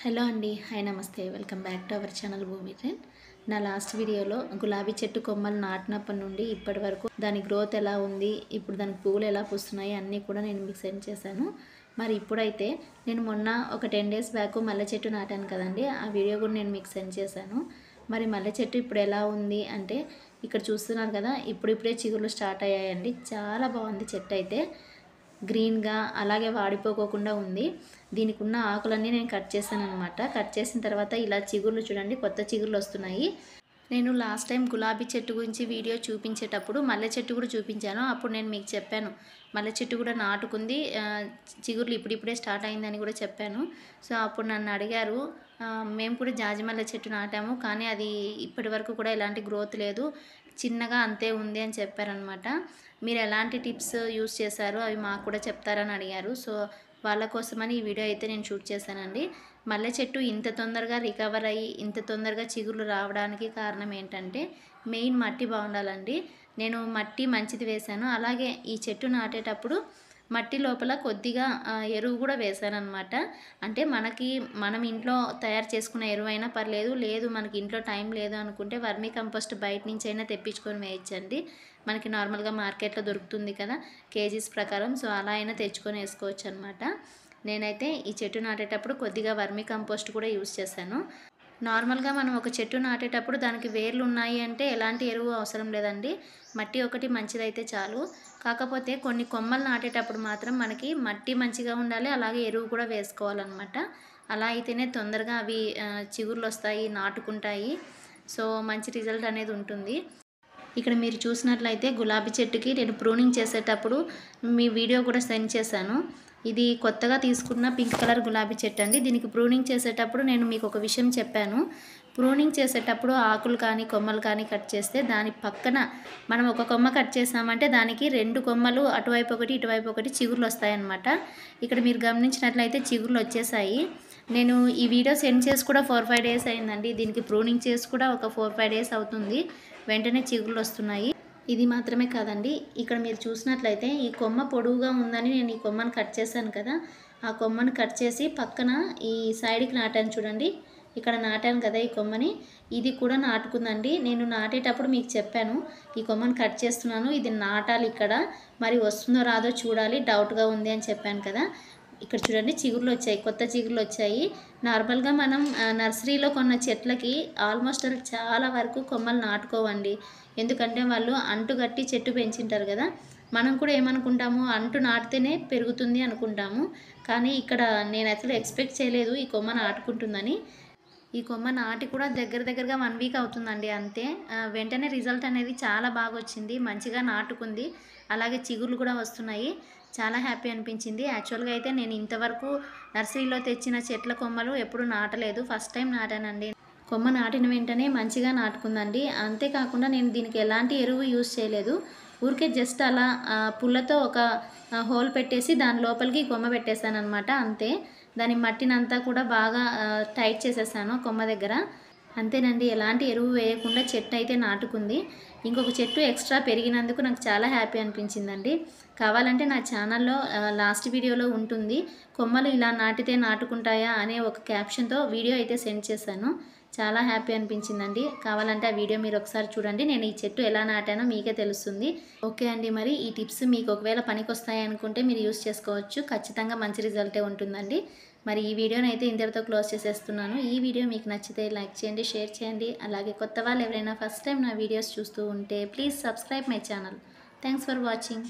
Hello అండి. Hi నమస్తే. Welcome back to our channel భూమి ట్రెండ్. నా లాస్ట్ వీడియోలో గులాబీ చెట్టు కొమ్మలు నాటినప్పటి నుండి ఇప్పటి వరకు దాని గ్రోత్ ఎలా ఉంది, ఇప్పుడు దానికి పువ్వులు ఎలా పూస్తున్నాయి అన్నీ కూడా నేను మీకు సెండ్ చేశాను. మరి ఇప్పుడైతే నేను మొన్న ఒక 10 డేస్ బ్యాక్ మల్లె చెట్టు నాటాను కదండి, ఆ వీడియో కూడా నేను మీకు సెండ్ చేశాను. మరి మల్లె చెట్టు ఇప్పుడు ఎలా ఉంది అంటే ఇక్కడ చూస్తున్నారు కదా, ఇప్పుడిప్పుడే చిగుర్లు స్టార్ట్ అయ్యాయండి. చాలా బాగుంది చెట్టు అయితే, గ్రీన్గా అలాగే వాడిపోకోకుండా ఉంది. దీనికి ఉన్న ఆకులన్నీ నేను కట్ చేశాను అనమాట. కట్ చేసిన తర్వాత ఇలా చిగుర్లు చూడండి, కొత్త చిగుర్లు వస్తున్నాయి. నేను లాస్ట్ టైం గులాబీ చెట్టు గురించి వీడియో చూపించేటప్పుడు మల్లె చెట్టు కూడా చూపించాను. అప్పుడు నేను మీకు చెప్పాను మల్లె చెట్టు కూడా నాటుకుంది, చిగుర్లు ఇప్పుడిప్పుడే స్టార్ట్ అయిందని కూడా చెప్పాను. సో అప్పుడు నన్ను అడిగారు, మేము కూడా జాజి మల్లె చెట్టు నాటాము కానీ అది ఇప్పటి వరకు కూడా ఎలాంటి గ్రోత్ లేదు, చిన్నగా అంతే ఉంది అని చెప్పారనమాట. మీరు ఎలాంటి టిప్స్ యూస్ చేశారో అవి మాకు కూడా చెప్తారని అడిగారు. సో వాళ్ళ కోసమని ఈ వీడియో అయితే నేను షూట్ చేశానండి. మల్లె చెట్టు ఇంత తొందరగా రికవర్ అయ్యి ఇంత తొందరగా చిగుర్లు రావడానికి కారణం ఏంటంటే మెయిన్ మట్టి బాగుండాలండి. నేను మట్టి మంచిది వేశాను. అలాగే ఈ చెట్టు నాటేటప్పుడు మట్టి లోపల కొద్దిగా ఎరువు కూడా వేశాను అనమాట. అంటే మనం ఇంట్లో తయారు చేసుకున్న ఎరువు అయినా పర్లేదు, లేదు మనకి ఇంట్లో టైం లేదు అనుకుంటే వర్మీ కంపోస్ట్ బయట నుంచి అయినా తెప్పించుకొని వేయచ్చండి. మనకి నార్మల్గా మార్కెట్లో దొరుకుతుంది కదా కేజీస్ ప్రకారం, సో అలా అయినా తెచ్చుకొని వేసుకోవచ్చు అనమాట. నేనైతే ఈ చెట్టు నాటేటప్పుడు కొద్దిగా వర్మీ కంపోస్ట్ కూడా యూస్ చేశాను. నార్మల్గా మనం ఒక చెట్టు నాటేటప్పుడు దానికి వేర్లు ఉన్నాయి అంటే ఎలాంటి ఎరువు అవసరం లేదండి, మట్టి ఒకటి మంచిదైతే చాలు. కాకపోతే కొన్ని కొమ్మలు నాటేటప్పుడు మాత్రం మనకి మట్టి మంచిగా ఉండాలి, అలాగే ఎరువు కూడా వేసుకోవాలన్నమాట. అలా అయితేనే తొందరగా అవి చిగుర్లు వస్తాయి, నాటుకుంటాయి. సో మంచి రిజల్ట్ అనేది ఉంటుంది. ఇక్కడ మీరు చూసినట్లయితే గులాబీ చెట్టుకి నేను ప్రూనింగ్ చేసేటప్పుడు మీ వీడియో కూడా సెండ్ చేశాను. ఇది కొత్తగా తీసుకున్న పింక్ కలర్ గులాబీ చెట్టు అండి. దీనికి ప్రూనింగ్ చేసేటప్పుడు నేను మీకు ఒక విషయం చెప్పాను. ప్రూనింగ్ చేసేటప్పుడు ఆకులు కానీ కొమ్మలు కానీ కట్ చేస్తే దాని పక్కన మనం ఒక కొమ్మ కట్ చేసామంటే దానికి 2 కొమ్మలు అటువైపు ఒకటి ఇటువైపు ఒకటి చిగుర్లు వస్తాయన్నమాట. ఇక్కడ మీరు గమనించినట్లయితే చిగుర్లు వచ్చేసాయి. నేను ఈ వీడియో సెండ్ చేసి కూడా 4-5 డేస్ అయిందండి. దీనికి ప్రూనింగ్ చేసి కూడా ఒక 4-5 డేస్ అవుతుంది. వెంటనే చిగుర్లు వస్తున్నాయి. ఇది మాత్రమే కాదండి, ఇక్కడ మీరు చూసినట్లయితే ఈ కొమ్మ పొడవుగా ఉందని నేను ఈ కొమ్మను కట్ చేశాను కదా, ఆ కొమ్మను కట్ చేసి పక్కన ఈ సైడ్కి నాటాను చూడండి. ఇక్కడ నాటాను కదా ఈ కొమ్మని, ఇది కూడా నాటుకుందండి. నేను నాటేటప్పుడు మీకు చెప్పాను ఈ కొమ్మను కట్ చేస్తున్నాను, ఇది నాటాలి ఇక్కడ, మరి వస్తుందో రాదో చూడాలి, డౌట్గా ఉంది అని చెప్పాను కదా. ఇక్కడ చూడండి చిగుర్లు వచ్చాయి, కొత్త చిగుర్లు వచ్చాయి. నార్మల్గా మనం నర్సరీలో కొన్న చెట్లకి ఆల్మోస్ట్ చాలా వరకు కొమ్మలు నాటుకోవండి. ఎందుకంటే వాళ్ళు అంటు కట్టి చెట్టు పెంచింటారు కదా. మనం కూడా ఏమనుకుంటాము, అంటు నాటితేనే పెరుగుతుంది అనుకుంటాము. కానీ ఇక్కడ నేను అసలు ఎక్స్పెక్ట్ చేయలేదు ఈ కొమ్మ నాటుకుంటుందని. ఈ కొమ్మ నాటి కూడా దగ్గరగా 1 వీక్ అవుతుందండి అంతే. వెంటనే రిజల్ట్ అనేది చాలా బాగా వచ్చింది, మంచిగా నాటుకుంది, అలాగే చిగుర్లు కూడా వస్తున్నాయి. చాలా హ్యాపీ అనిపించింది. యాక్చువల్గా అయితే నేను ఇంతవరకు నర్సరీలో తెచ్చిన చెట్ల కొమ్మలు ఎప్పుడు నాటలేదు, ఫస్ట్ టైం నాటానండి. కొమ్మ నాటిన వెంటనే మంచిగా నాటుకుందండి. అంతేకాకుండా నేను దీనికి ఎలాంటి ఎరువు యూజ్ చేయలేదు. ఊరికే జస్ట్ అలా పుల్లతో ఒక హోల్ పెట్టేసి దాని లోపలికి కొమ్మ పెట్టేశాను అనమాట, అంతే. దాని మట్టినంతా కూడా బాగా టైట్ చేసేసాను కొమ్మ దగ్గర, అంతేనండి. ఎలాంటి ఎరువు వేయకుండా చెట్టు అయితే నాటుకుంది. ఇంకొక చెట్టు ఎక్స్ట్రా పెరిగినందుకు నాకు చాలా హ్యాపీ అనిపించిందండి. కావాలంటే నా ఛానల్లో లాస్ట్ వీడియోలో ఉంటుంది, కొమ్మలు ఇలా నాటితే నాటుకుంటాయా అనే ఒక క్యాప్షన్తో వీడియో అయితే సెండ్ చేశాను. చాలా హ్యాపీ అనిపించిందండి. కావాలంటే ఆ వీడియో మీరు ఒకసారి చూడండి, నేను ఈ చెట్టు ఎలా నాటానో మీకే తెలుస్తుంది. ఓకే అండి, మరి ఈ టిప్స్ మీకు ఒకవేళ పనికి వస్తాయి అనుకుంటే మీరు యూస్ చేసుకోవచ్చు. ఖచ్చితంగా మంచి రిజల్టే ఉంటుందండి. మరి ఈ వీడియోని అయితే ఇంతటితో క్లోజ్ చేసేస్తున్నాను. ఈ వీడియో మీకు నచ్చితే లైక్ చేయండి, షేర్ చేయండి. అలాగే కొత్త వాళ్ళు ఎవరైనా ఫస్ట్ టైం నా వీడియోస్ చూస్తూ ఉంటే please subscribe my channel. Thanks for watching.